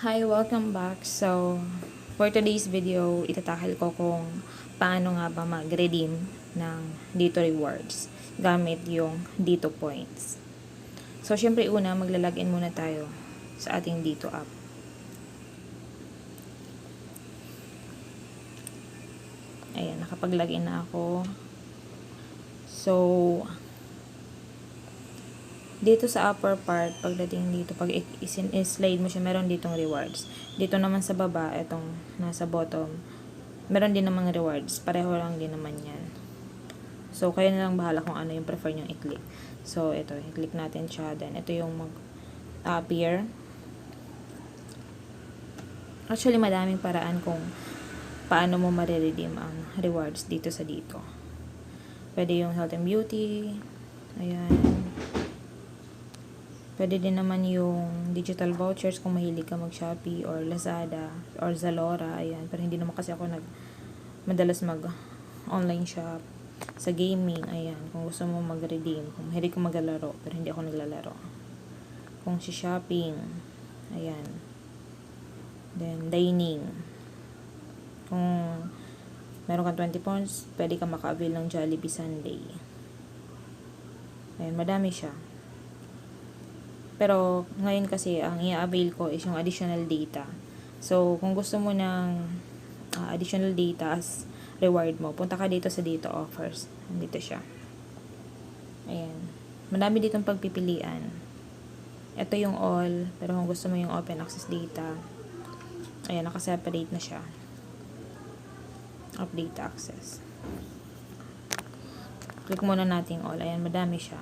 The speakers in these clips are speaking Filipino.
Hi, welcome back. So, for today's video, itatakil ko kung paano nga ba mag-redeem ng Dito Rewards gamit yung Dito Points. So, syempre una, maglalagin muna tayo sa ating Dito app. Ayan, nakapag-login na ako. So, dito sa upper part, pagdating dito, pag i-slide mo siya, meron ditong rewards. Dito naman sa baba, itong nasa bottom, meron din namang rewards. Pareho lang din naman yan. So, kayo na lang bahala kung ano yung prefer nyo i-click. So, ito, i-click natin siya. Then, ito yung mag-appear. Actually, madaming paraan kung paano mo mariredeem ang rewards dito sa dito. Pwede yung health and beauty. Ayan. Pwede din naman yung digital vouchers kung mahilig ka mag-Shopee or Lazada or Zalora. Ayan. Pero hindi naman kasi ako madalas mag-online shop. Sa gaming, ayan. Kung gusto mo mag-redeem. Kung mahilig ko maglalaro, pero hindi ako naglalaro. Kung si shopping, ayan. Then, dining. Kung meron kang 20 points, pwede ka maka-avail ng Jollibee Sunday. Ayan, madami siya. Pero, ngayon kasi, ang i-avail ko is yung additional data. So, kung gusto mo ng additional data as reward mo, punta ka dito sa dito offers. Dito siya. Ayan. Madami ditong pagpipilian. Ito yung all, pero kung gusto mo yung open access data, ayan, nakaseparate na siya. Update access. Click muna natin all. Ayan, madami siya.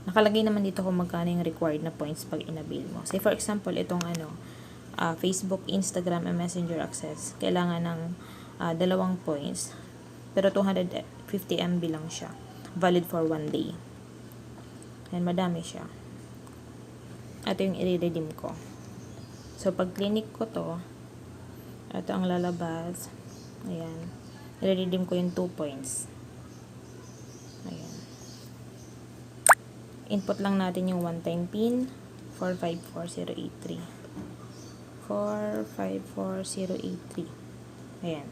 Nakalagay naman dito kung magkano yung required na points pag inabil mo. Say for example, itong Facebook, Instagram, and Messenger access. Kailangan ng 2 points. Pero 250 MB lang siya. Valid for 1 day. Ayan, madami siya. Ito yung i-redeem ko. So, pag clinic ko to, ito ang lalabas. Ayan. I-redeem ko yung 2 points. Ayan. Input lang natin yung one-time PIN, 454083. 454083. Ayan.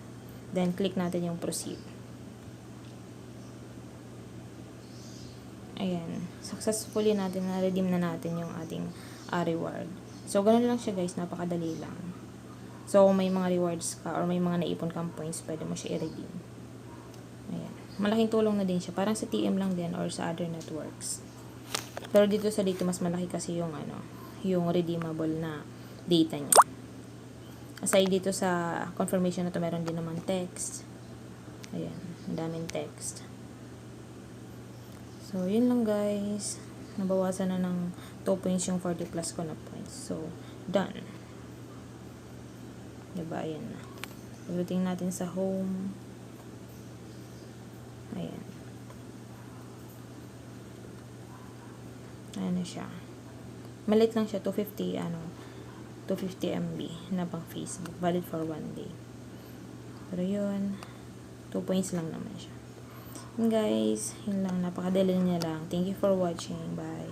Then, click natin yung proceed. Ayan. Successfully natin na-redeem na natin yung ating reward. So, ganun lang siya guys. Napakadali lang. So, kung may mga rewards ka or may mga naipon kang points, pwede mo siya i-redeem. Ayan. Malaking tulong na din siya. Parang sa TM lang din or sa other networks. Pero dito sa dito, mas malaki kasi yung yung redeemable na data niya. Aside dito sa confirmation na to, meron din naman text. Ayan, ang daming text. So, yun lang guys. Nabawasan na ng 2 points yung 40 plus ko na points. So, done. Diba, ayan na. Pagdating natin sa home. Ayan. Ayan na siya. Malit lang siya, 250 MB na pang Facebook. Valid for 1 day. Pero yun, 2 points lang naman siya. And guys, yun lang. Napakadali niya lang. Thank you for watching. Bye.